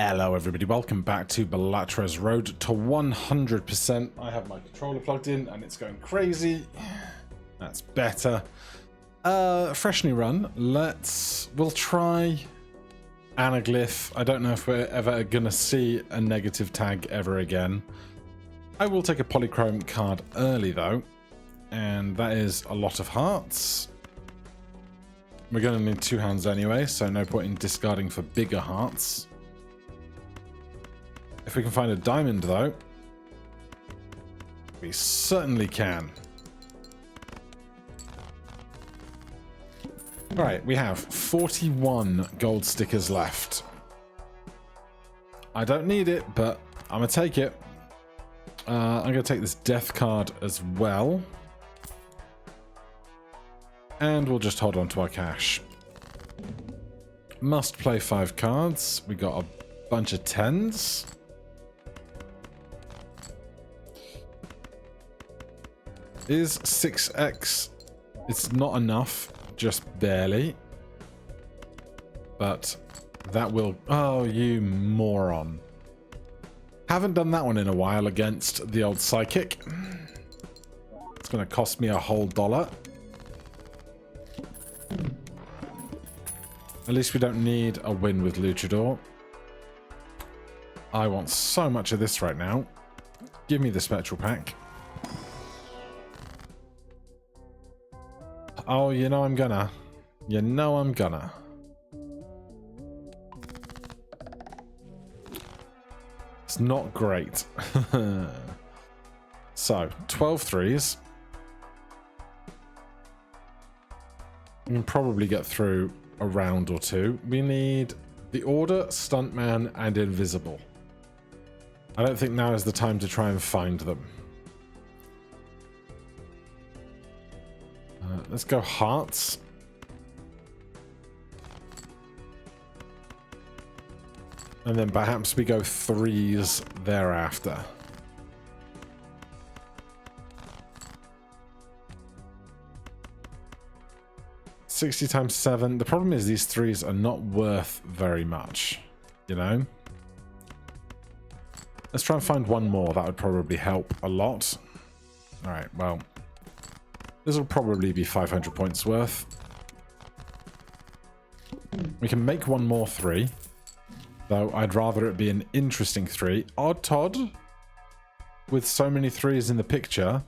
Hello everybody, welcome back to Balatro's Road to 100%. I have my controller plugged in and it's going crazy. That's better. Fresh new run. We'll try Anaglyph. I don't know if we're ever gonna see a negative tag ever again. I will take a polychrome card early though, and that is a lot of hearts. We're gonna need 2 hands anyway, so no point in discarding for bigger hearts. If we can find a diamond, though, we certainly can. Alright, we have 41 gold stickers left. I don't need it, but I'm going to take it. I'm going to take this death card as well. And we'll just hold on to our cash. Must play 5 cards. We got a bunch of 10s. Is 6x, it's not enough, just barely. But that will, oh you moron. Haven't done that one in a while against the old psychic. It's going to cost me a whole $1. At least we don't need a win with Luchador. I want so much of this right now. Give me the spectral pack. Oh, you know I'm gonna. You know I'm gonna. It's not great. So, 12 threes. We can probably get through a round or two. We need the Order, Stuntman, and Invisible. I don't think now is the time to try and find them. Let's go hearts. And then perhaps we go threes thereafter. $60 times 7. The problem is these threes are not worth very much, you know? Let's try and find one more. That would probably help a lot. All right, well. This will probably be 500 points worth. We can make one more 3. Though I'd rather it be an interesting 3. Odd Todd. With so many 3s in the picture.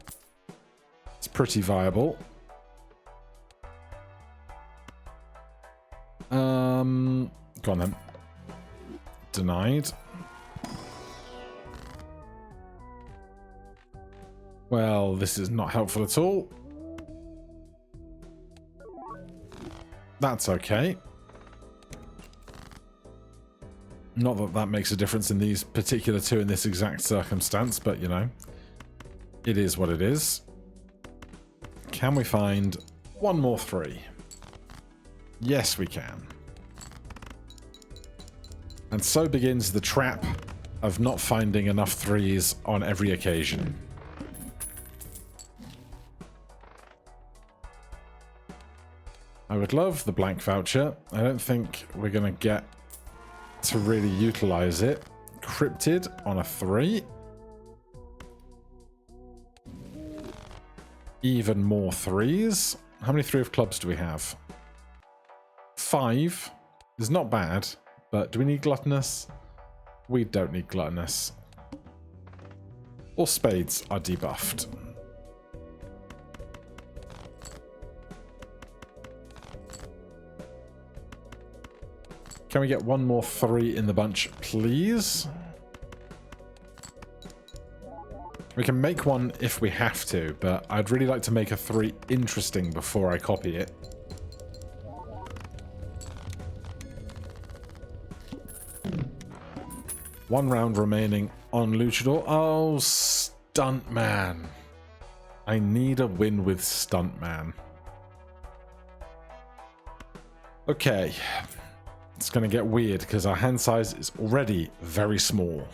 It's pretty viable. Go on then. Denied. Well, this is not helpful at all. That's okay. Not that that makes a difference in these particular 2 in this exact circumstance, but you know, it is what it is. Can we find one more 3? Yes, we can. And so begins the trap of not finding enough 3s on every occasion. I would love the blank voucher. I don't think we're going to get to really utilize it. Cryptid on a 3. Even more 3s. How many 3 of clubs do we have? 5 is not bad, but do we need gluttonous? We don't need gluttonous. All spades are debuffed. Can we get one more 3 in the bunch, please? We can make one if we have to, but I'd really like to make a 3 interesting before I copy it. One round remaining on Luchador. Oh, Stuntman. I need a win with Stuntman. Okay. It's going to get weird because our hand size is already very small.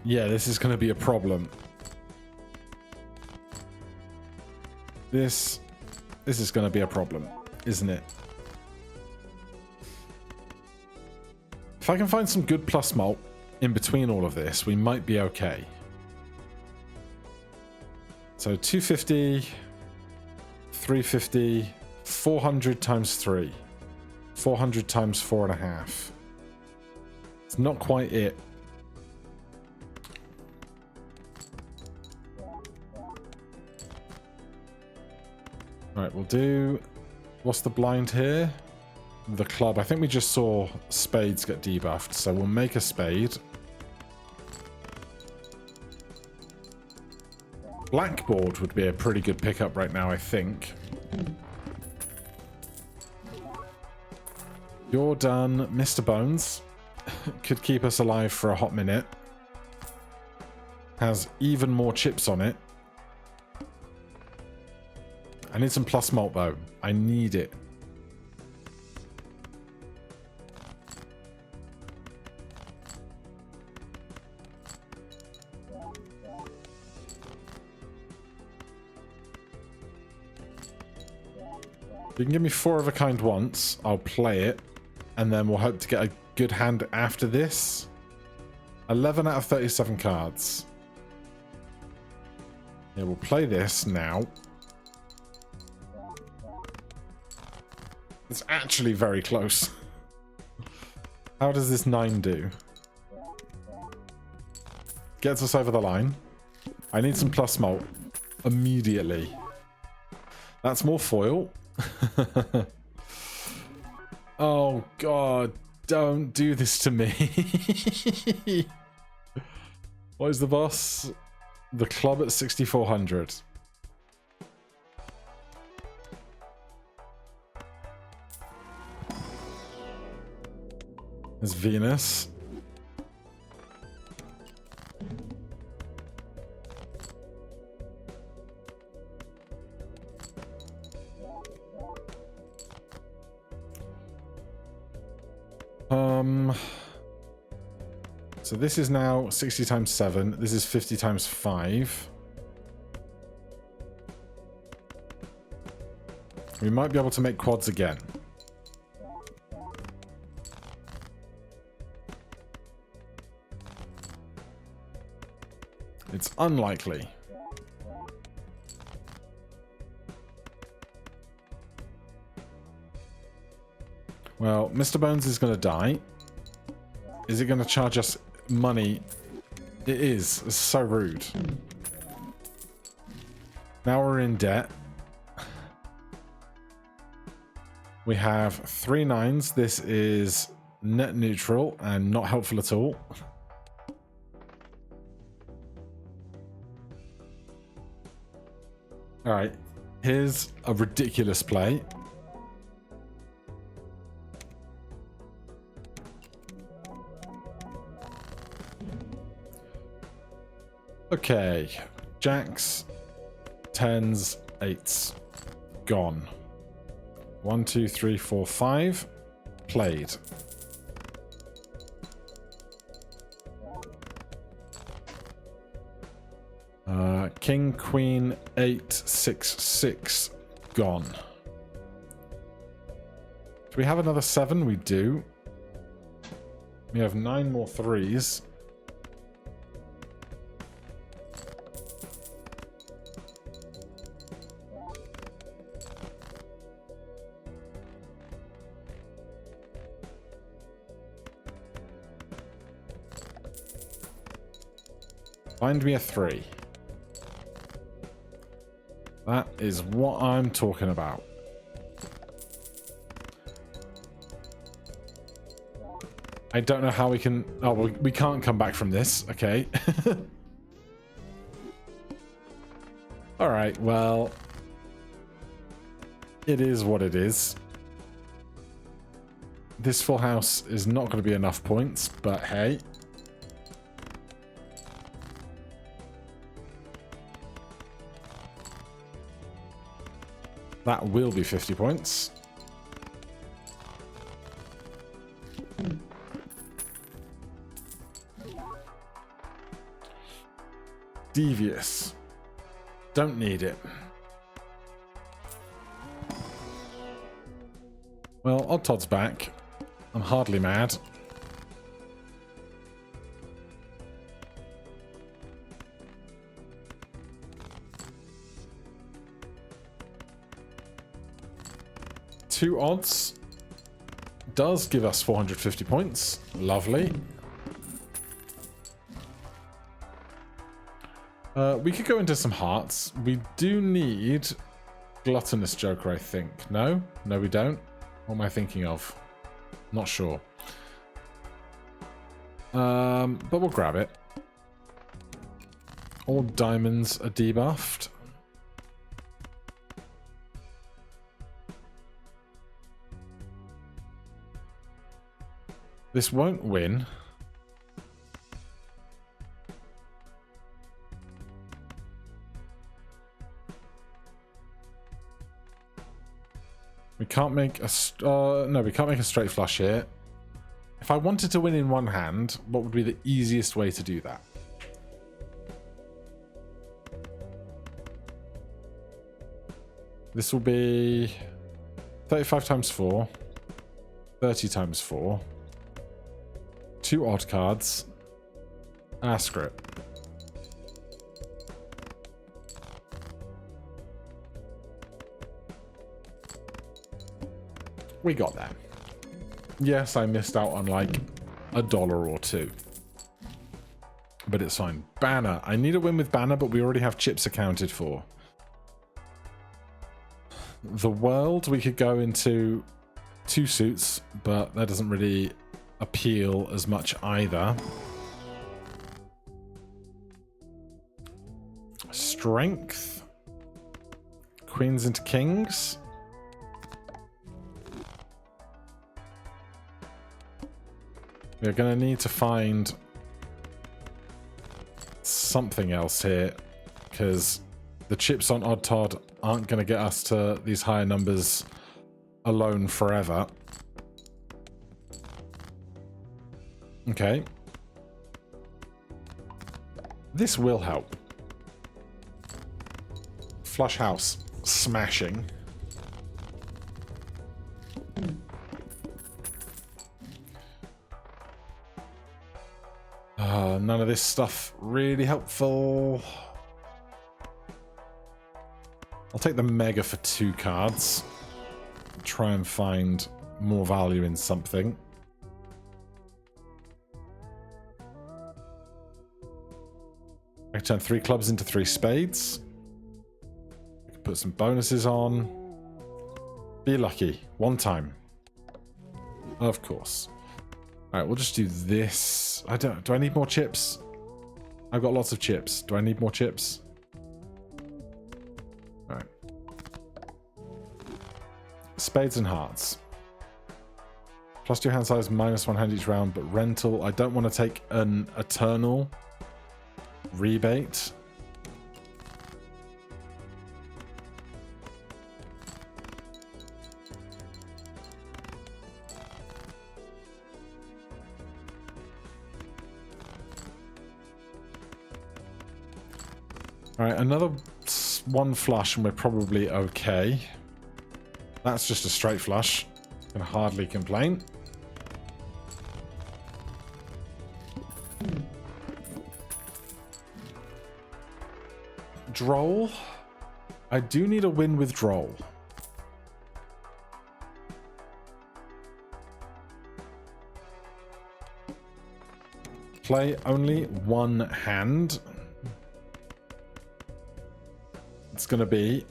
Yeah, this is going to be a problem. This is going to be a problem, isn't it? If I can find some good plus malt in between all of this, we might be okay. So 250, 350, 400 times 3. 400 times 4.5. It's not quite it. Right, we'll do... What's the blind here? The club. I think we just saw spades get debuffed, so we'll make a spade. Blackboard would be a pretty good pickup right now, I think. You're done. Mr. Bones could keep us alive for a hot minute. Has even more chips on it. I need some plus malt though. I need it. You can give me 4 of a kind once. I'll play it. And then we'll hope to get a good hand after this. 11 out of 37 cards. Yeah, we'll play this now. It's actually very close. How does this 9 do? Gets us over the line. I need some plus malt immediately. That's more foil. Oh god, don't do this to me. What is the boss? The club at 6,400. There's Venus. So this is now 60 times 7. This is 50 times 5. We might be able to make quads again. It's unlikely. Well, Mr. Bones is going to die. Is it going to charge us money? It is. It's so rude. Now we're in debt. We have 3 9s. This is net neutral and not helpful at all. Alright. Here's a ridiculous play. Okay, jacks, 10s, 8s, gone. 1, 2, 3, 4, 5, played. King, queen, 8, 6, 6, gone. Do we have another 7? We do. We have 9 more 3s. Find me a 3. That is what I'm talking about. I don't know how we can... Oh, we can't come back from this. Okay. Alright, well... It is what it is. This full house is not going to be enough points, but hey... That will be 50 points. Devious. Don't need it. Well, Odd Todd's back. I'm hardly mad. Two odds does give us 450 points. Lovely. We could go into some hearts. We do need Gluttonous Joker, I think. No? No, we don't. What am I thinking of? Not sure. But we'll grab it. All diamonds are debuffed. This won't win. We can't make a... no, we can't make a straight flush here. If I wanted to win in one hand, what would be the easiest way to do that? This will be 35 times 4, 30 times 4, 2 odd cards, and a script. We got that. Yes, I missed out on like $1 or $2. But it's fine. Banner. I need a win with Banner, but we already have chips accounted for. The World, we could go into 2 suits, but that doesn't really appeal as much either. Strength. Queens into Kings. We're going to need to find something else here, because the chips on Odd Todd aren't going to get us to these higher numbers alone forever. Okay. This will help. Flush house smashing. None of this stuff really helpful. I'll take the Mega for 2 cards. Try and find more value in something. I can turn 3 clubs into 3 spades. I can put some bonuses on. Be lucky. 1 time. Of course. Alright, we'll just do this. Do I need more chips? I've got lots of chips. Do I need more chips? Alright. Spades and hearts. +2 hand size, -1 hand each round, but rental. I don't want to take an eternal rebate. Alright, another 1 flush and we're probably okay. That's just a straight flush. Can hardly complain. Droll. I do need a win with Droll. Play only 1 hand. It's going to be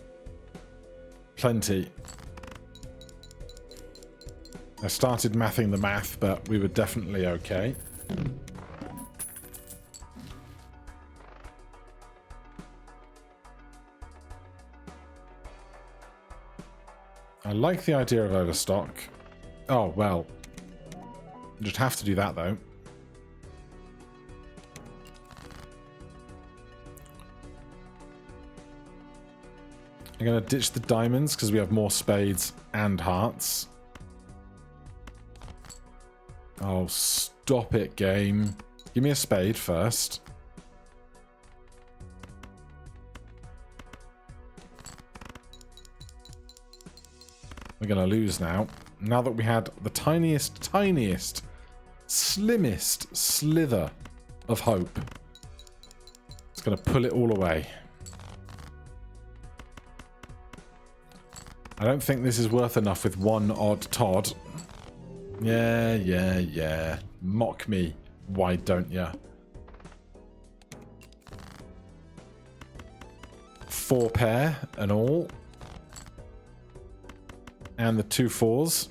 plenty. I started mathing the math, but we were definitely okay. I like the idea of overstock. Oh, well. You just have to do that, though. I'm going to ditch the diamonds because we have more spades and hearts. Oh, stop it, game. Give me a spade first. We're going to lose now. now that we had the tiniest, slimmest slither of hope. It's going to pull it all away. I don't think this is worth enough with one odd Todd. Yeah. Mock me. Why don't ya? 4 pair and all. And the 2 4s.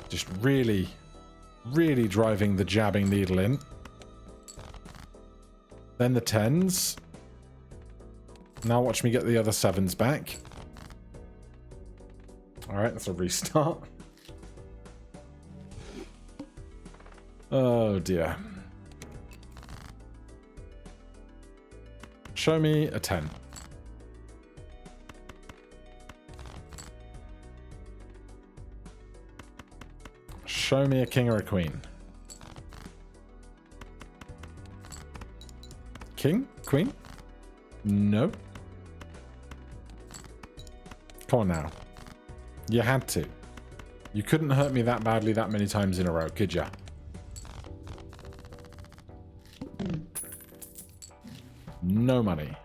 Just really driving the jabbing needle in. Then the 10s. Now watch me get the other 7s back. Alright, that's a restart. Oh dear. Show me a 10. Show me a king or a queen. King? Queen? No. Come on now. You had to. You couldn't hurt me that badly that many times in a row, could ya? No money.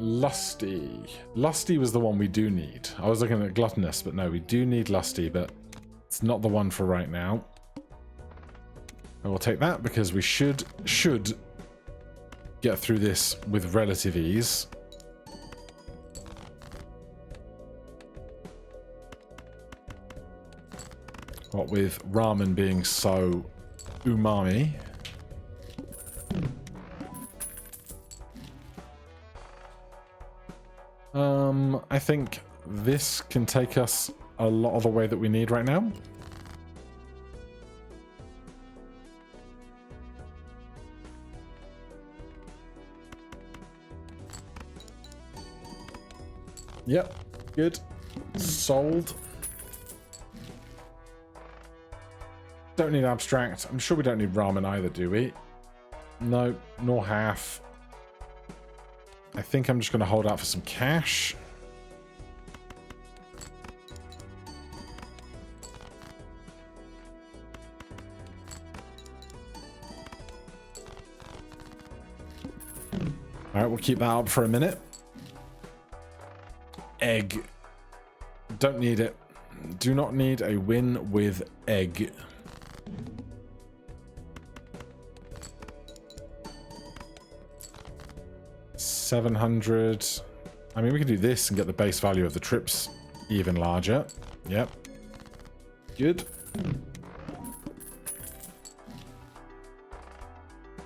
Lusty. Lusty was the one we do need. I was looking at gluttonous, but no, we do need lusty, but it's not the one for right now. I will take that because we should get through this with relative ease. What with ramen being so umami. I think this can take us a lot of the way that we need right now. Yep, good. Sold. Don't need abstract. I'm sure we don't need ramen either, do we? No, nor half. I think I'm just going to hold out for some cash. Alright, we'll keep that up for a minute. Egg. Don't need it. Do not need a win with egg. $700. I mean, we can do this and get the base value of the trips even larger. Yep. Good.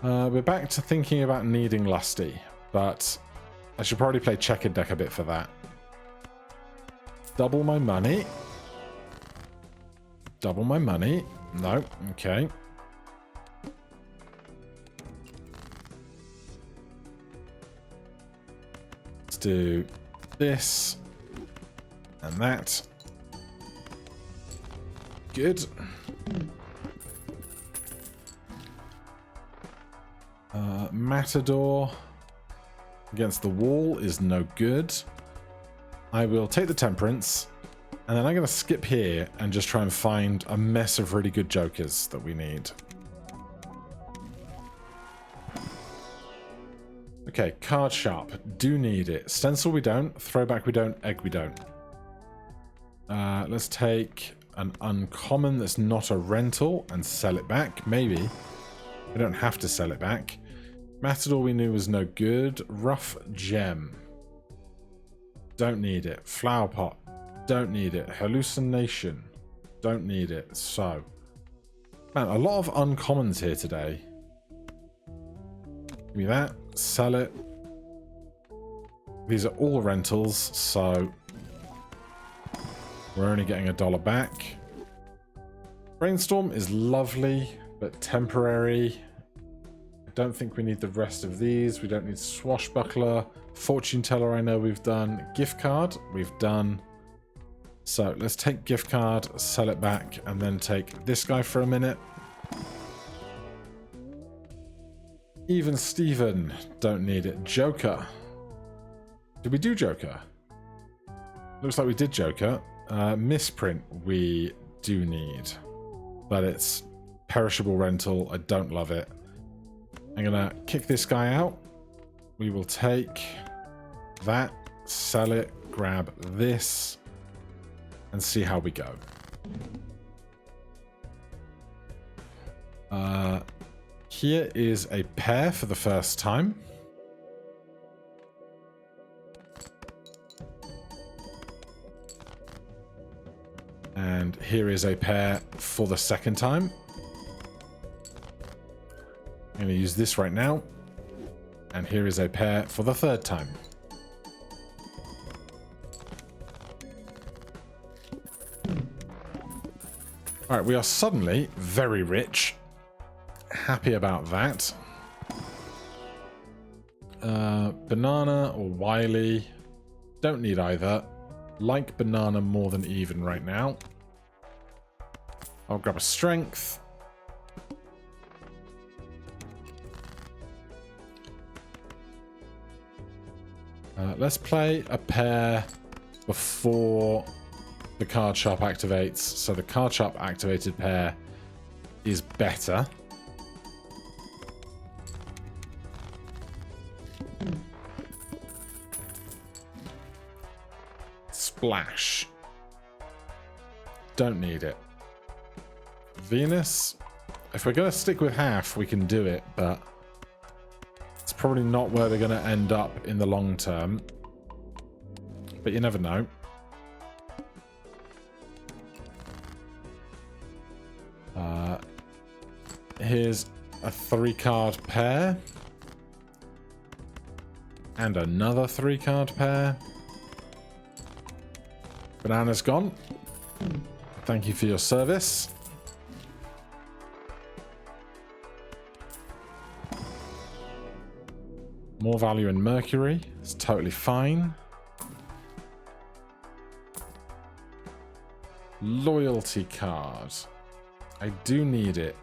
We're back to thinking about needing lusty, but I should probably play checkered deck a bit for that. Double my money. Double my money. No. Okay. Let's do this and that. Good. Matador against the wall is no good. I will take the Temperance, and then I'm going to skip here and just try and find a mess of really good jokers that we need. Okay, card sharp. Do need it. Stencil we don't. Throwback we don't. Egg we don't. Let's take an uncommon that's not a rental and sell it back. Maybe. We don't have to sell it back. Matador we knew was no good. Rough gem. Don't need it. Flower pot. Don't need it. Hallucination. Don't need it. So, man, a lot of uncommons here today. Give me that. Sell it. These are all rentals, so we're only getting $1 back. Brainstorm is lovely, but temporary. I don't think we need the rest of these. We don't need Swashbuckler. Fortune Teller I know we've done. Gift card we've done. So let's take gift card, sell it back, and then take this guy for a minute. Even Steven, don't need it. Joker. Did we do Joker? Looks like we did Joker. Misprint we do need. But it's perishable rental. I don't love it. I'm going to kick this guy out. We will take that, sell it, grab this, and see how we go. Here is a pair for the first time. And here is a pair for the second time. I'm going to use this right now. And here is a pair for the third time. Alright, we are suddenly very rich. Happy about that. Banana or Wily. Don't need either. Like banana more than even right now. I'll grab a strength. Let's play a pair before the card sharp activates. So the card sharp activated pair is better. Splash. Don't need it. Venus. If we're going to stick with half, we can do it, but it's probably not where we're going to end up in the long term. But you never know. Here's a 3-card pair. And another 3-card pair. Banana's gone. Thank you for your service. More value in Mercury. It's totally fine. Loyalty card. I do need it.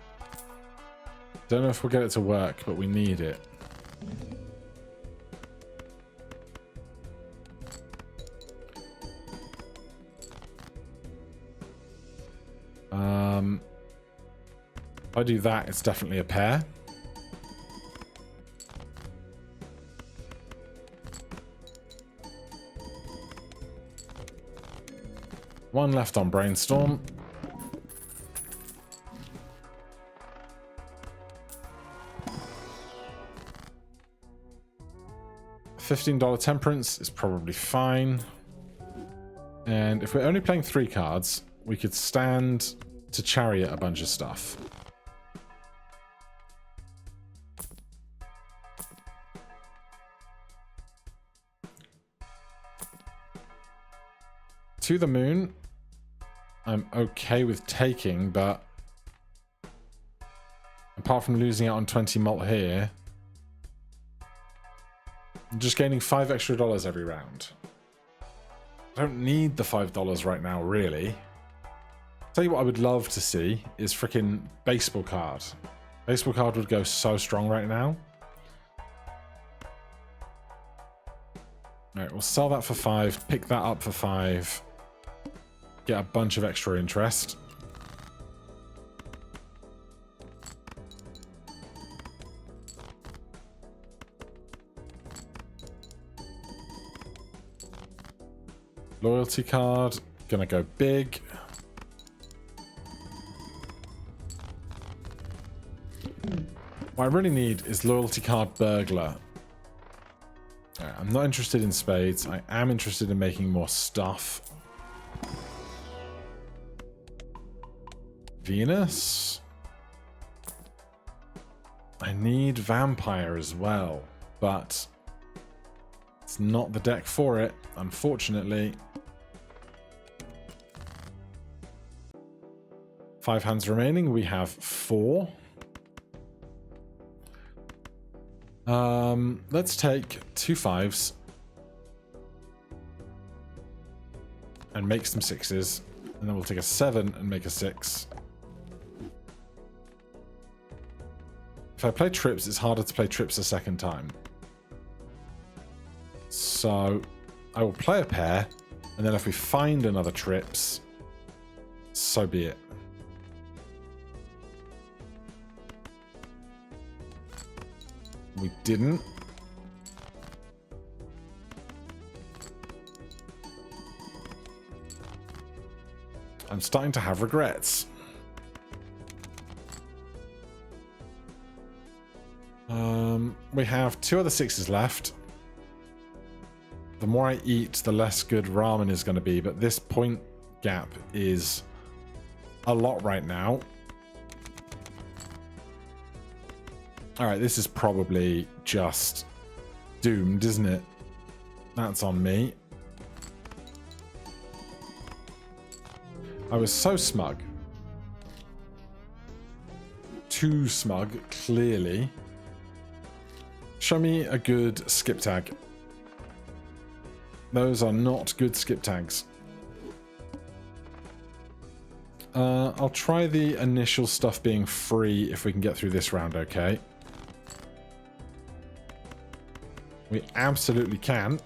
Don't know if we'll get it to work, but we need it. If I do that, it's definitely a pair. One left on Brainstorm. $15 Temperance is probably fine. And if we're only playing 3 cards, we could stand to Chariot a bunch of stuff. To the Moon, I'm okay with taking, but apart from losing out on 20 mult here, I'm just gaining $5 extra every round. I don't need the $5 right now, really. Tell you what I would love to see is freaking Baseball card. Baseball card would go so strong right now. Alright, we'll sell that for 5, pick that up for 5. Get a bunch of extra interest. Loyalty card, gonna go big. What I really need is loyalty card burglar. I'm not interested in spades. I am interested in making more stuff. Venus. I need vampire as well, but it's not the deck for it, unfortunately. 5 hands remaining. We have 4. Let's take 2 5s and make some 6s, and then we'll take a 7 and make a 6. If I play trips, it's harder to play trips a second time. So I will play a pair, and then if we find another trips, so be it. We didn't. I'm starting to have regrets. We have 2 other 6s left. The more I eat, the less good ramen is going to be, but this point gap is a lot right now. Alright, this is probably just doomed, isn't it? That's on me. I was so smug. Too smug, clearly. Show me a good skip tag. Those are not good skip tags. I'll try the initial stuff being free if we can get through this round, okay? We absolutely can.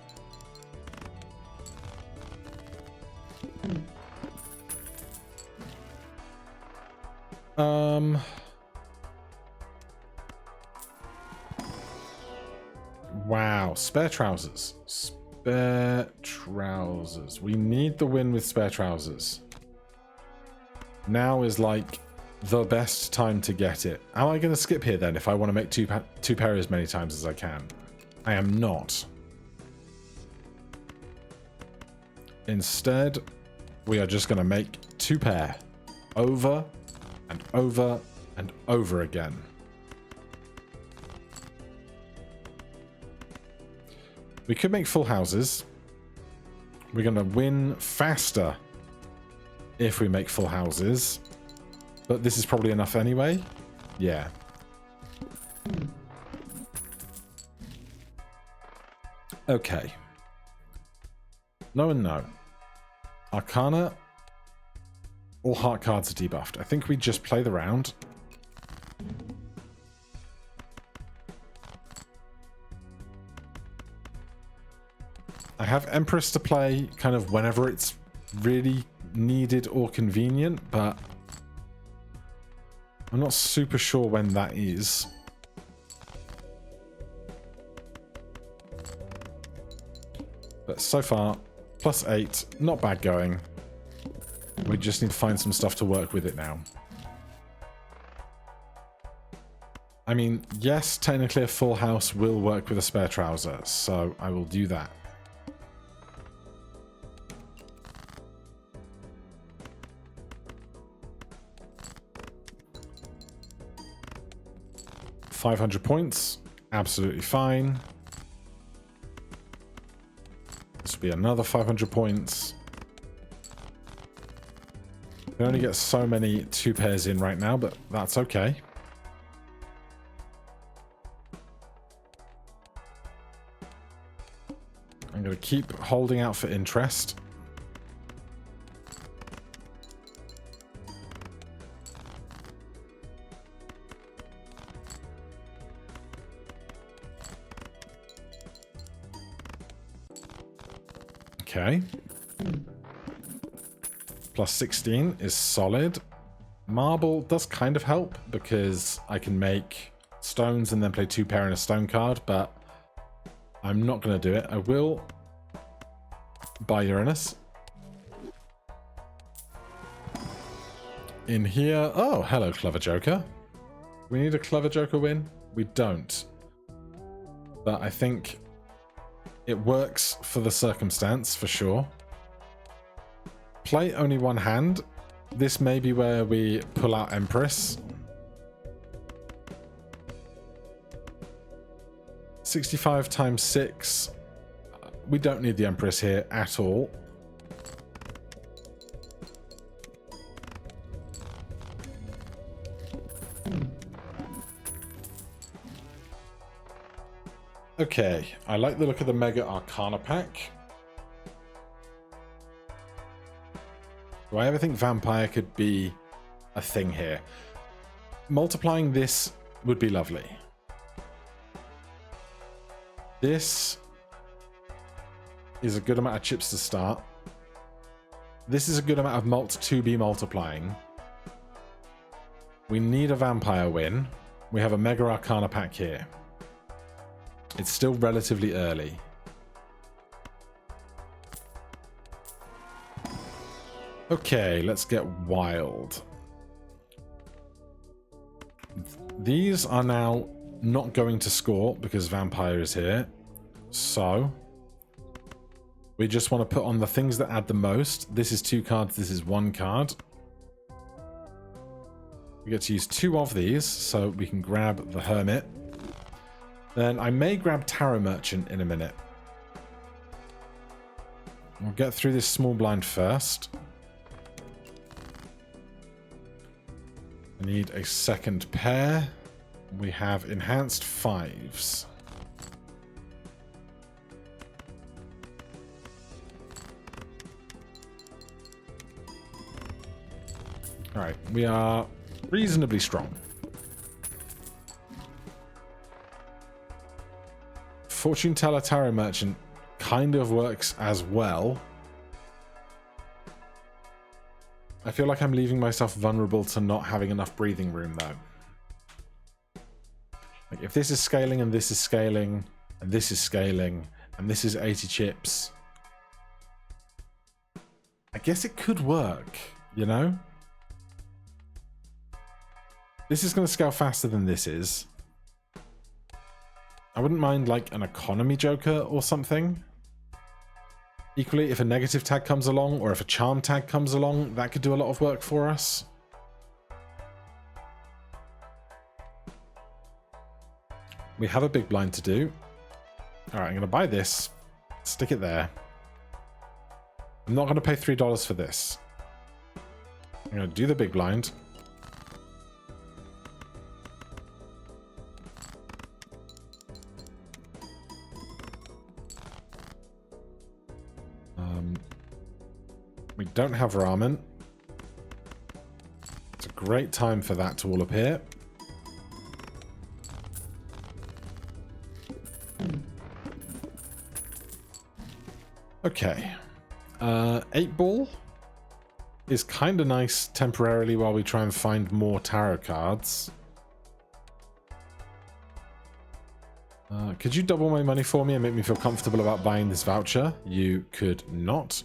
Wow, spare trousers. Spare trousers. We need the win with spare trousers. Now is like the best time to get it. Am I going to skip here then if I want to make two pair as many times as I can? I am not. Instead, we are just going to make 2 pair over and over and over again. We could make full houses. We're going to win faster if we make full houses. But this is probably enough anyway. Yeah. Okay. No and no. Arcana. All heart cards are debuffed. I think we just play the round. I have Empress to play kind of whenever it's really needed or convenient, but I'm not super sure when that is. But so far, +8, not bad going. We just need to find some stuff to work with it now. I mean, yes, technically a full house will work with a spare trouser, so I will do that. $500 points, absolutely fine. This will be another 500 points. We only get so many 2 pairs in right now, but that's okay. I'm going to keep holding out for interest. Okay. +16 is solid. Marble does kind of help because I can make stones and then play 2 pair and a stone card, but I'm not going to do it. I will buy Uranus. In here... Oh, hello, Clever Joker. We need a Clever Joker win? We don't. But I think it works for the circumstance, for sure. Play only 1 hand. This may be where we pull out Empress. 65 times 6. We don't need the Empress here at all. Okay, I like the look of the Mega Arcana pack. Do I ever think Vampire could be a thing here? Multiplying this would be lovely. This is a good amount of chips to start. This is a good amount of malt to be multiplying. We need a vampire win. We have a Mega Arcana pack here. It's still relatively early. Okay, let's get wild. These are now not going to score because vampire is here. So we just want to put on the things that add the most. This is 2 cards, this is 1 card. We get to use 2 of these, so we can grab the Hermit. Then I may grab Tarot Merchant in a minute. We'll get through this small blind first. I need a second pair. We have enhanced 5s. Alright, we are reasonably strong. Fortune Teller Tarot Merchant kind of works as well. I feel like I'm leaving myself vulnerable to not having enough breathing room though. Like if this is scaling and this is scaling and this is scaling and this is 80 chips, I guess it could work, you know? This is going to scale faster than this is. I wouldn't mind like an economy joker or something. Equally, if a negative tag comes along or if a charm tag comes along, that could do a lot of work for us. We have a big blind to do. Alright, I'm going to buy this. Stick it there. I'm not going to pay $3 for this. I'm going to do the big blind. We don't have ramen. It's a great time for that to all appear. Okay. 8-ball is kind of nice temporarily while we try and find more tarot cards. Could you double my money for me and make me feel comfortable about buying this voucher? You could not.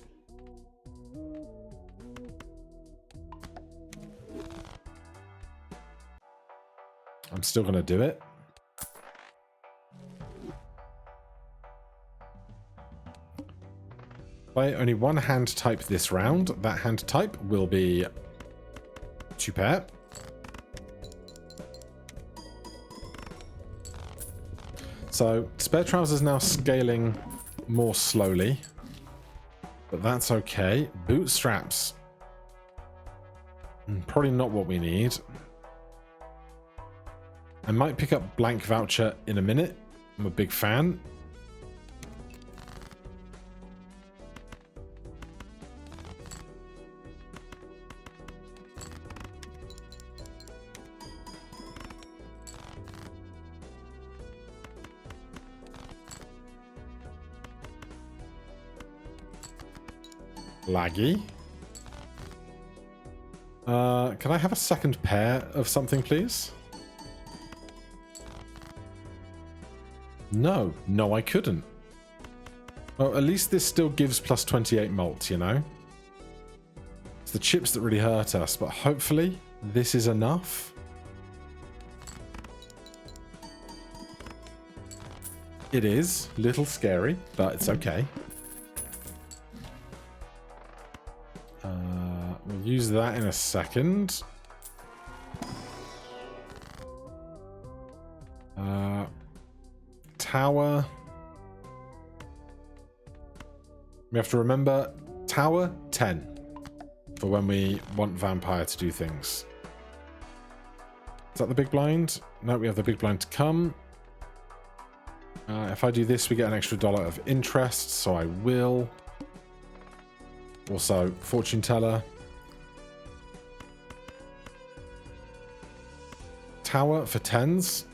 I'm still going to do it. Play only 1 hand type this round. That hand type will be 2 pair. So Spare Trousers now scaling more slowly, but that's okay. Bootstraps. Probably not what we need. I might pick up Blank Voucher in a minute. I'm a big fan. Laggy. Can I have a second pair of something, please? No, I couldn't. Well, at least this still gives plus 28 malt, you know? It's the chips that really hurt us, but hopefully this is enough. It is a little scary, but it's okay. We'll use that in a second. Tower. We have to remember tower 10 for when we want vampire to do things. Is that the big blind? No, we have the big blind to come. If I do this, we get an extra $1 of interest, so I will. Also, fortune teller. Tower for 10s.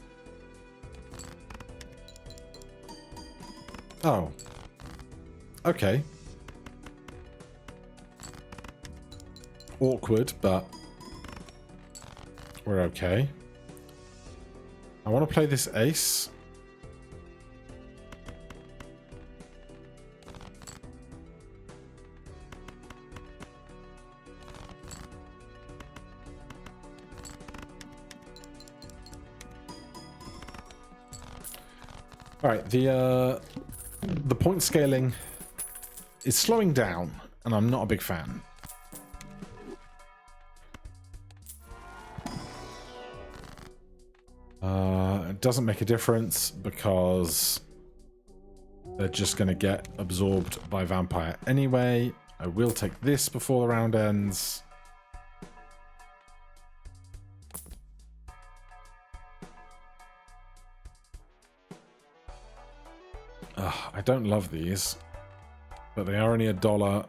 Okay. Awkward, but we're okay. I want to play this ace. All right, the point scaling is slowing down, and I'm not a big fan. It doesn't make a difference because they're just going to get absorbed by vampire anyway. I will take this before the round ends. I don't love these, but they are only $1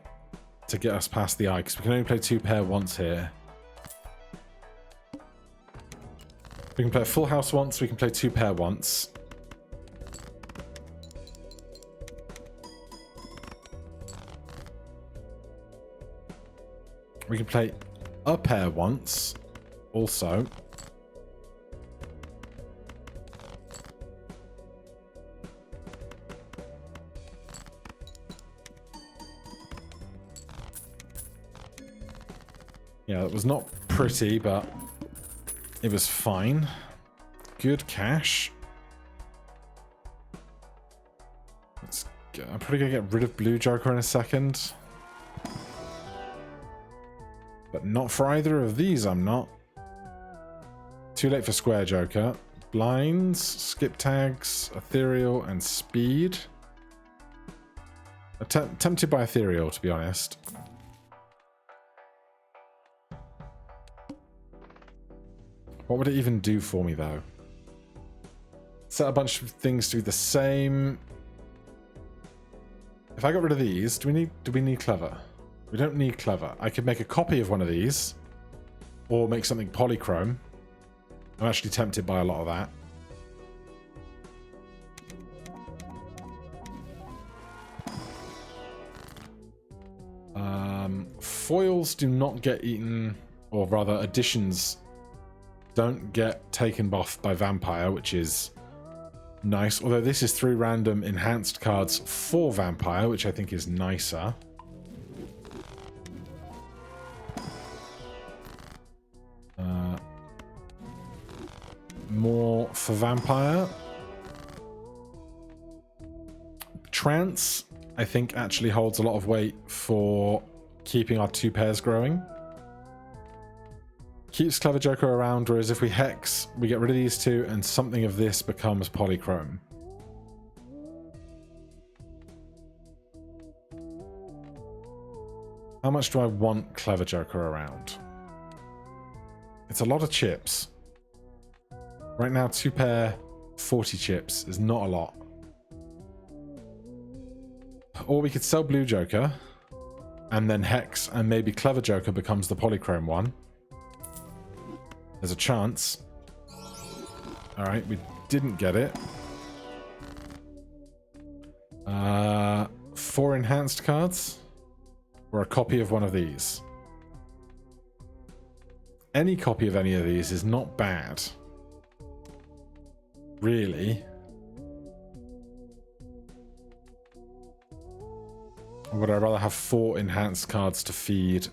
to get us past the eye, because we can only play 2 pair once here. We can play a full house once, we can play 2 pair once. We can play a pair once, also. Yeah, it was not pretty, but it was fine. Good cash. I'm probably going to get rid of Blue Joker in a second. But not for either of these, I'm not. Too late for Square Joker. Blinds, skip tags, Ethereal, and Speed. Tempted by Ethereal, to be honest. What would it even do for me, though? Set a bunch of things to be the same. If I got rid of these, do we need Clever? We don't need Clever. I could make a copy of one of these, or make something polychrome. I'm actually tempted by a lot of that. Foils do not get eaten, or rather additions don't get taken off by Vampire, which is nice. Although this is 3 random enhanced cards for Vampire, which I think is nicer. More for Vampire. Trance, I think, actually holds a lot of weight for keeping our 2 pairs growing. Keeps Clever Joker around, whereas if we Hex, we get rid of these 2 and something of this becomes Polychrome. How much do I want Clever Joker around? It's a lot of chips. Right now, 2 pair, 40 chips is not a lot. Or we could sell Blue Joker and then Hex, and maybe Clever Joker becomes the Polychrome one. There's a chance. Alright, we didn't get it. 4 enhanced cards. Or a copy of one of these. Any copy of any of these is not bad. Really. Or would I rather have 4 enhanced cards to feed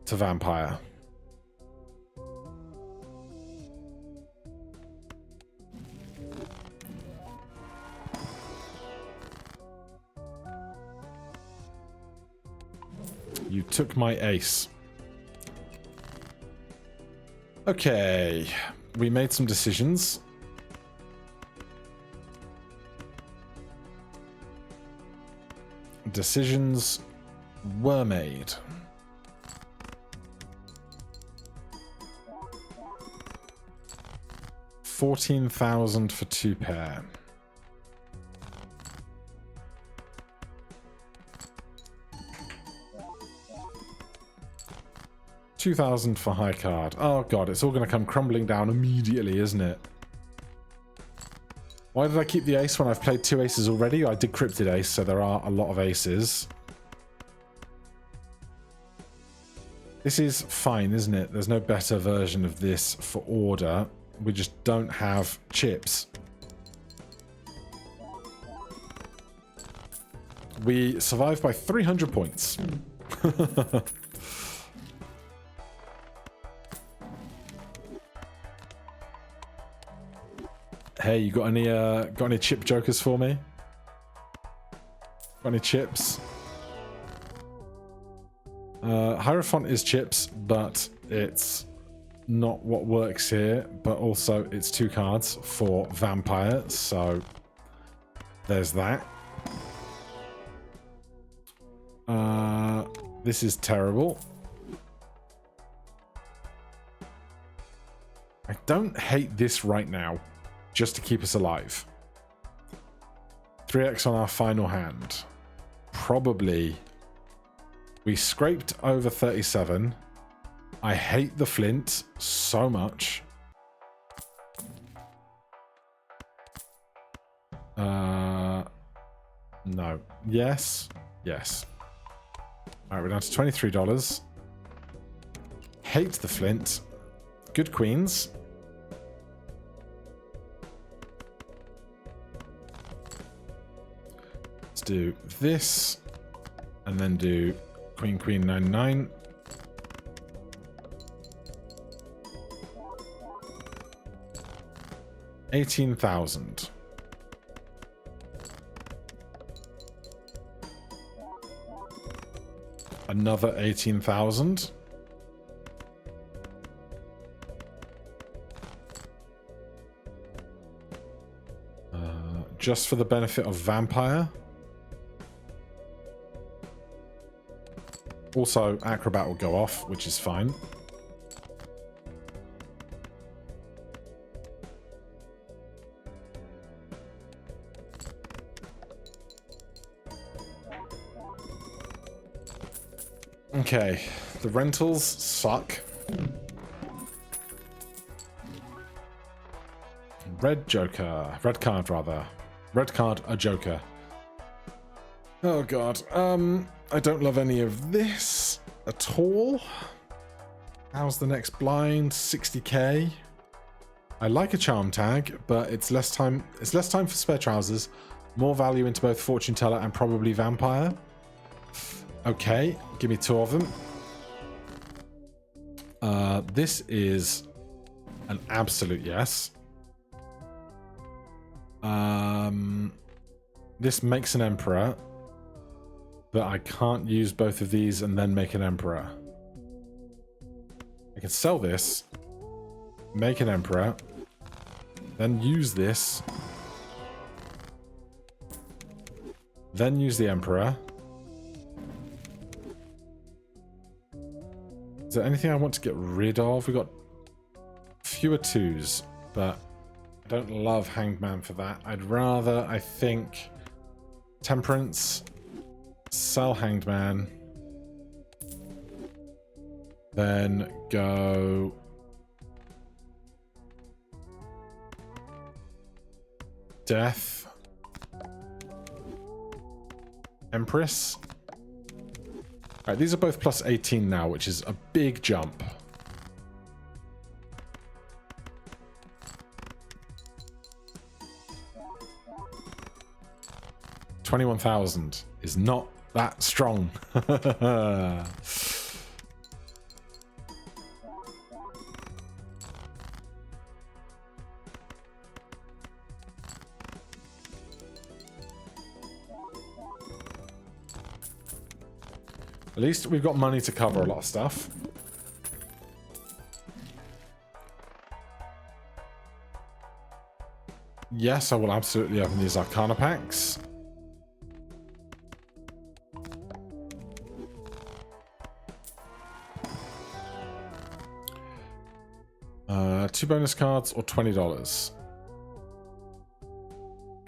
to Vampire? You took my ace. Okay, we made some decisions. Decisions were made. $14,000 for 2 pair. $2,000 for high card. Oh god, it's all going to come crumbling down immediately, isn't it? Why did I keep the ace when I've played 2 aces already? I did cryptid ace, so there are a lot of aces. This is fine, isn't it? There's no better version of this for order. We just don't have chips. We survived by 300 points. Hey, you got any chip jokers for me? Got any chips? Hierophant is chips, but it's not what works here. But also, it's 2 cards for vampire, so there's that. This is terrible. I don't hate this right now, just to keep us alive. 3x on our final hand. Probably. We scraped over 37. I hate the flint so much. No. Yes. Yes. Alright, we're down to $23. Hate the flint. Good queens. Let's do this. And then do Queen, Queen, 9-9. $18,000. Another 18,000. Just for the benefit of vampire. Also, acrobat will go off, which is fine. Okay, the rentals suck. Red joker. Red card, rather. Red card, a joker. Oh god. I don't love any of this at all. How's the next blind? 60k. I like a charm tag, but it's less time. It's less time for spare trousers. More value into both fortune teller and probably vampire. Okay, give me 2 of them. This is an absolute yes. This makes an emperor, but I can't use both of these and then make an emperor. I can sell this, make an emperor, then use this, then use the emperor. Is there anything I want to get rid of? We got fewer 2s, but I don't love Hanged Man for that. I'd rather, I think, Temperance, sell Hanged Man, then go Death, Empress. Alright, these are both plus 18 now, which is a big jump. $21,000 is not that strong. At least we've got money to cover a lot of stuff. Yes, I will absolutely open these Arcana packs. Two bonus cards or $20?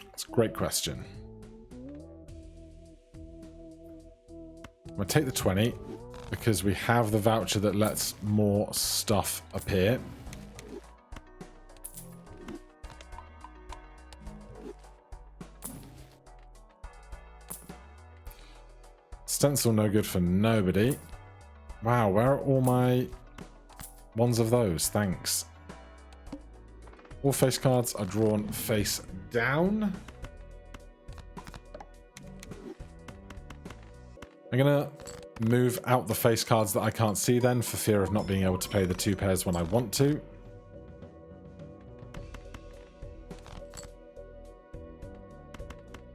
That's a great question. I'm going to take the 20 because we have the voucher that lets more stuff appear. Stencil no good for nobody. Wow, where are all my ones of those? Thanks. All face cards are drawn face down. I'm going to move out the face cards that I can't see then for fear of not being able to play the 2 pairs when I want to.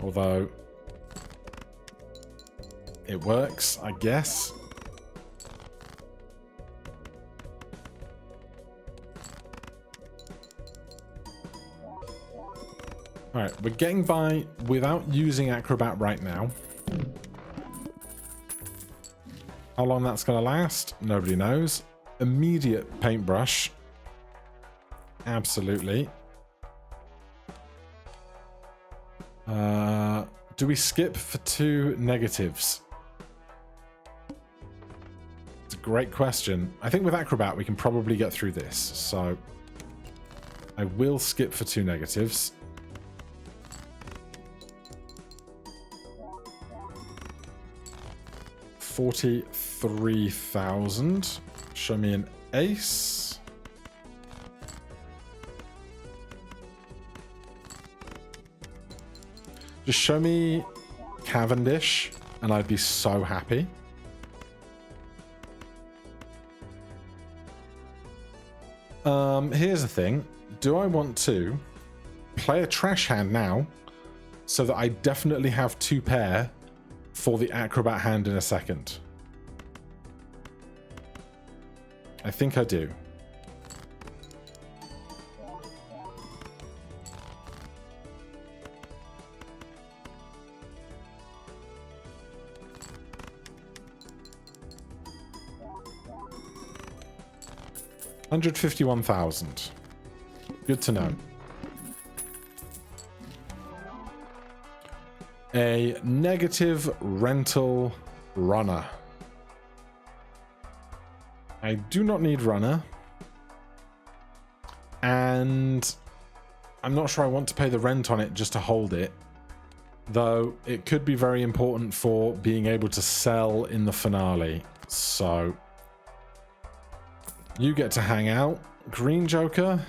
Although it works, I guess. Alright, we're getting by without using Acrobat right now. How long that's going to last, nobody knows. Immediate paintbrush. Absolutely. Do we skip for 2 negatives? It's a great question. I think with Acrobat we can probably get through this, so I will skip for 2 negatives. $43,000. Show me an ace. Just show me Cavendish and I'd be so happy. Here's the thing. Do I want to play a trash hand now so that I definitely have 2 pair for the Acrobat hand in a second? I think I do. $151,000. Good to know. A negative rental runner. I do not need runner. And I'm not sure I want to pay the rent on it just to hold it. Though it could be very important for being able to sell in the finale. So you get to hang out. Green Joker,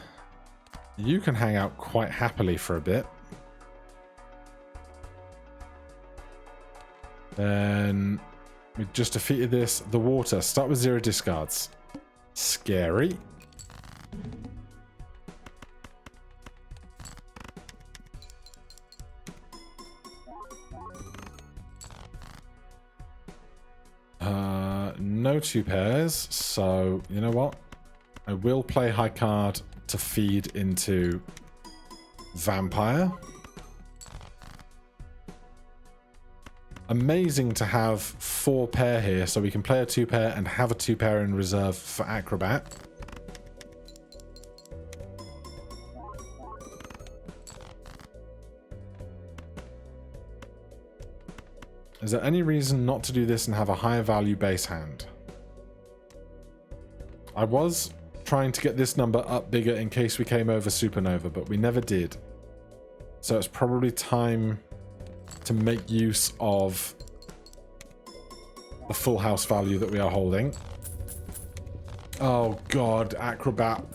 you can hang out quite happily for a bit. Then we just defeated this. The water. Start with 0 discards. Scary. No 2 pairs, so you know what? I will play high card to feed into Vampire. Amazing to have 4 pair here, so we can play a 2 pair and have a 2 pair in reserve for Acrobat. Is there any reason not to do this and have a higher value base hand? I was trying to get this number up bigger in case we came over Supernova, but we never did. So it's probably time to make use of the full house value that we are holding. Oh god, Acrobat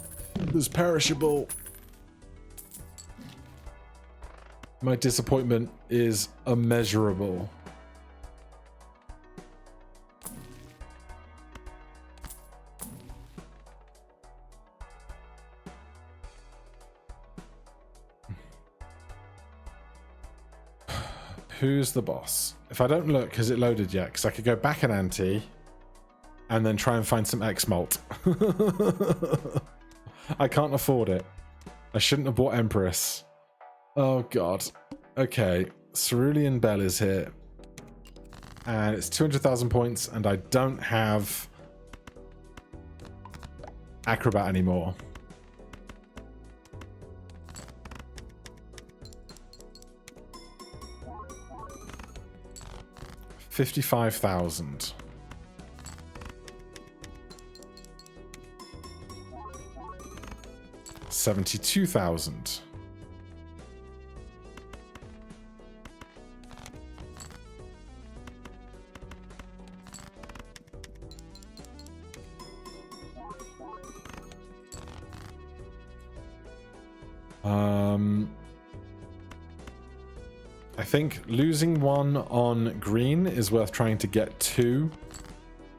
is perishable. My disappointment is immeasurable. Who's the boss? If I don't look, has it loaded yet? Because I could go back an ante and then try and find some X-Malt. I can't afford it. I shouldn't have bought Empress. Oh god. Okay, Cerulean Bell is here. And it's 200,000 points and I don't have Acrobat anymore. $55,000. $72,000. I think losing 1 on green is worth trying to get 2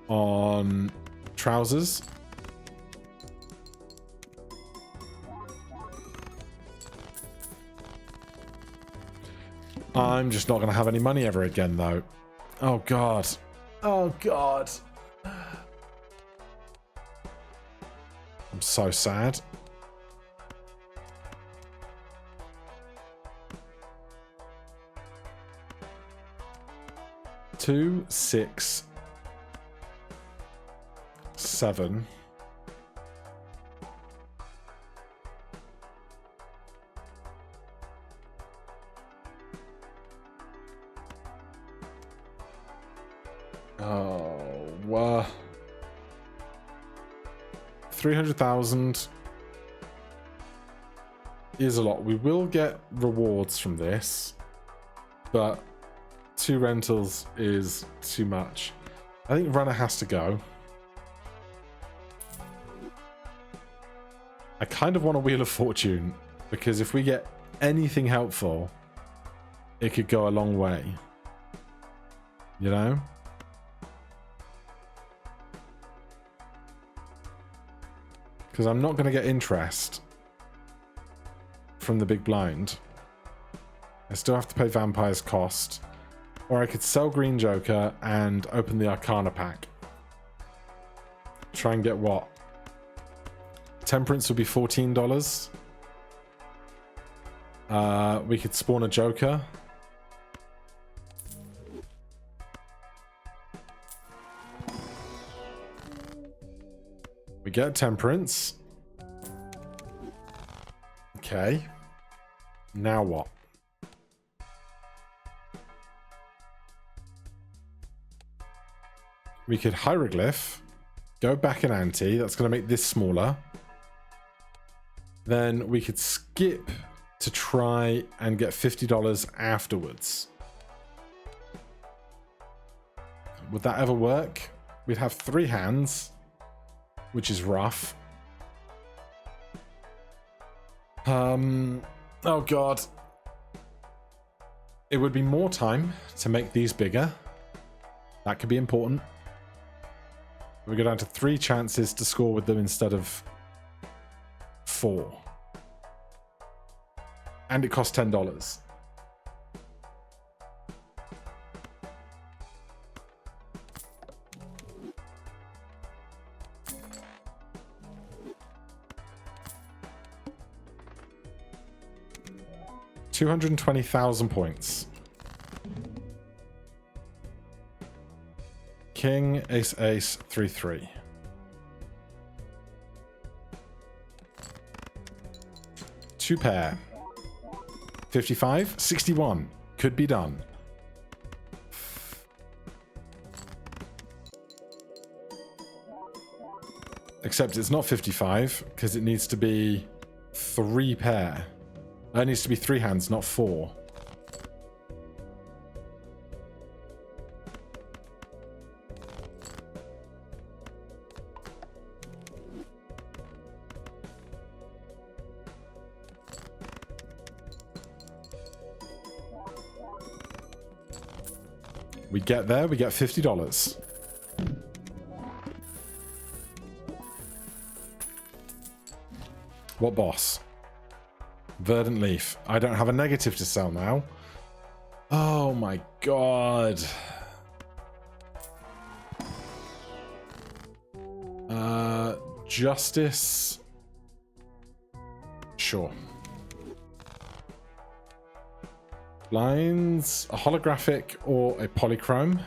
on trousers. I'm just not going to have any money ever again, though. Oh, God. Oh, God. I'm so sad. Two, 6, 7. Oh, wow. 300,000 is a lot. We will get rewards from this, but 2 rentals is too much. I think runner has to go. I kind of want a Wheel of Fortune, because if we get anything helpful, it could go a long way. You know? Because I'm not going to get interest from the big blind. I still have to pay Vampire's cost. Or I could sell Green Joker and open the Arcana pack. Try and get what? Temperance would be $14. We could spawn a Joker. We get Temperance. Okay. Now what? We could Hieroglyph, go back an ante. That's going to make this smaller. Then we could skip to try and get $50 afterwards. Would that ever work? We'd have 3 hands, which is rough. Oh god. It would be more time to make these bigger. That could be important. We go down to 3 chances to score with them instead of 4. And it costs $10. $220,000 points. King, ace, ace, 3-3. Two pair. 55, 61. Could be done. Except it's not 55 because it needs to be 3 pair. It needs to be 3 hands, not 4. We get there, we get $50. What boss? Verdant Leaf. I don't have a negative to sell now. Oh my god. Justice. Sure. Blinds, a holographic or a polychrome.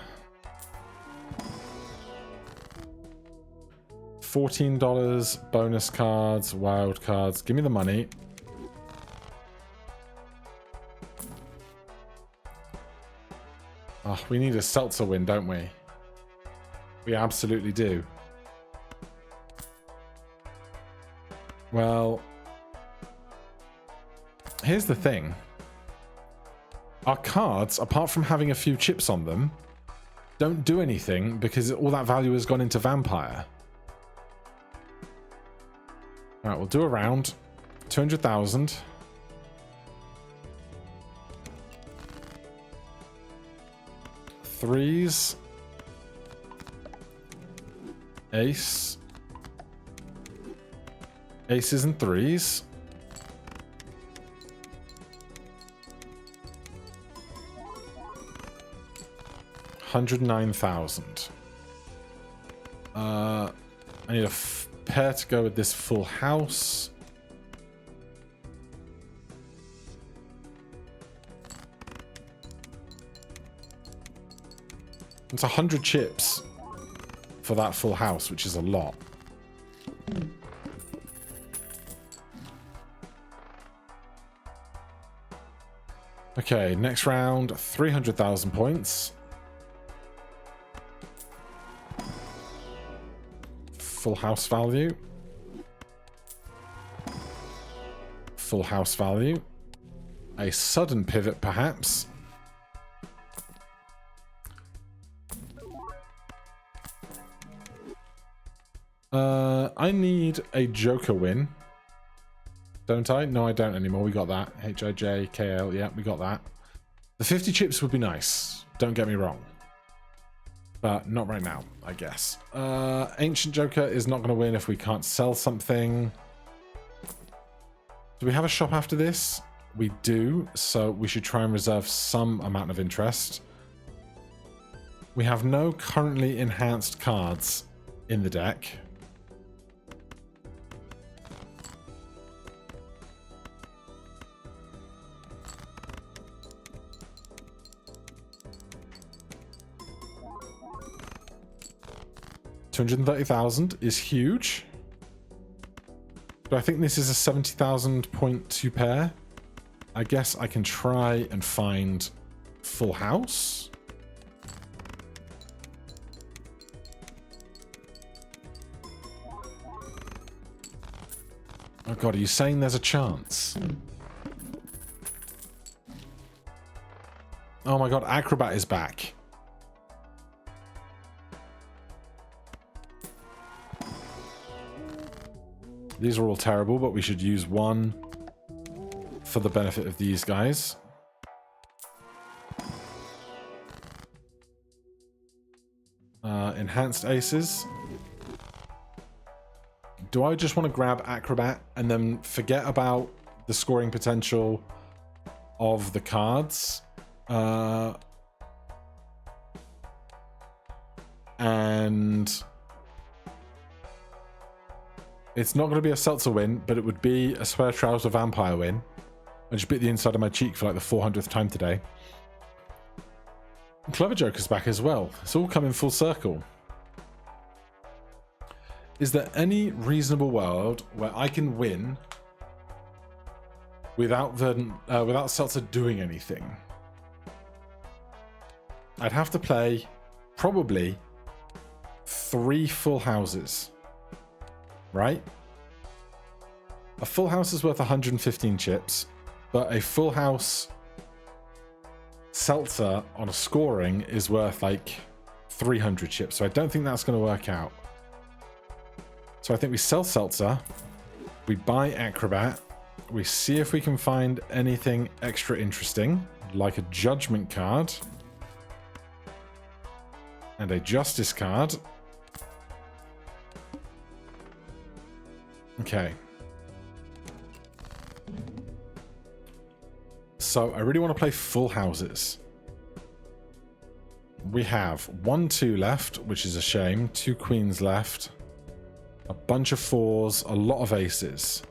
$14 bonus cards, wild cards. Give me the money. Oh, we need a seltzer win, don't we? We absolutely do. Well, here's the thing. Our cards, apart from having a few chips on them, don't do anything because all that value has gone into Vampire. Alright, we'll do a round. 200,000. threes. Ace. Aces and threes. $109,000. I need a pair to go with this full house. It's 100 chips for that full house, which is a lot. Okay, next round, 300,000 points. Full house value. Full house value. A sudden pivot, perhaps. I need a Joker win. Don't I? No, I don't anymore. We got that. H-I-J-K-L. Yeah, we got that. The 50 chips would be nice. Don't get me wrong. But not right now, I guess. Ancient Joker is not going to win if we can't sell something. Do we have a shop after this? We do, so we should try and reserve some amount of interest. We have no currently enhanced cards in the deck. $230,000 is huge. But I think this is a 70,000 point two pair. I guess I can try and find full house. Oh god, are you saying there's a chance? Oh my god, Acrobat is back. These are all terrible, but we should use one for the benefit of these guys. Enhanced aces. Do I just want to grab Acrobat and then forget about the scoring potential of the cards? And it's not going to be a Seltzer win, but it would be a Swear Trouser Vampire win. I just bit the inside of my cheek for like the 400th time today. And Clever Joker's back as well. It's all coming full circle. Is there any reasonable world where I can win without Seltzer doing anything? I'd have to play probably 3 full houses. Right? A full house is worth 115 chips, but a full house Seltzer on a scoring is worth like 300 chips, so I don't think that's going to work out. So I think we sell Seltzer, we buy Acrobat, we see if we can find anything extra interesting, like a Judgment card, and a Justice card. Okay. So I really want to play full houses. We have 1 2 left, which is a shame. 2 queens left. A bunch of 4s, a lot of aces.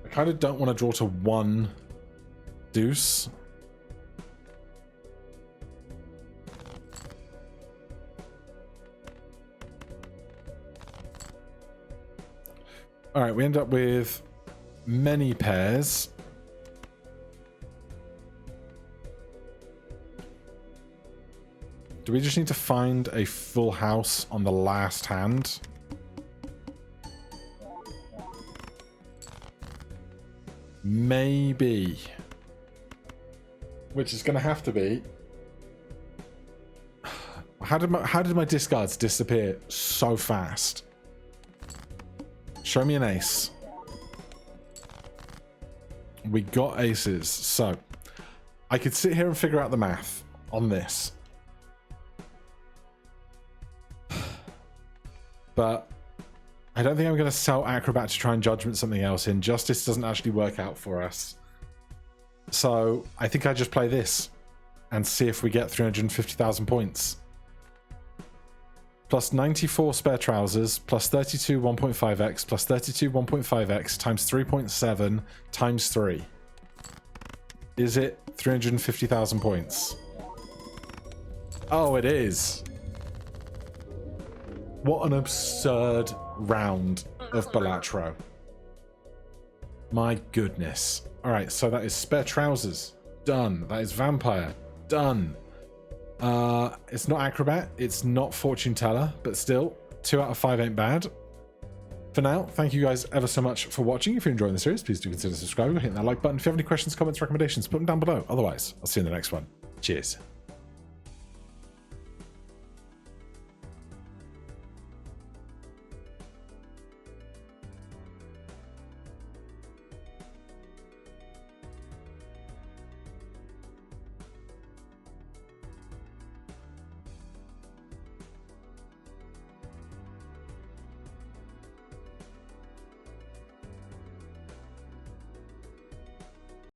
I kind of don't want to draw to 1 deuce. All right, we end up with many pairs. Do we just need to find a full house on the last hand? Maybe. Which is going to have to be. How did my discards disappear so fast? Show me an ace. We got aces. So I could sit here and figure out the math on this. But I don't think I'm going to sell Acrobat to try and judgment something else in. Justice doesn't actually work out for us. So I think I just play this and see if we get 350,000 points. Plus 94 spare trousers, plus 32 1.5x, plus 32 1.5x times 3.7 times 3. Is it 350,000 points? Oh, it is. What an absurd round of Balatro. My goodness. All right, so that is spare trousers. Done. That is vampire. Done. It's not acrobat. It's not fortune teller, but still, 2 out of 5 ain't bad. For now, thank you guys ever so much for watching. If you're enjoying the series, please do consider subscribing and hitting that like button. If you have any questions, comments, recommendations, put them down below. Otherwise, I'll see you in the next one. Cheers.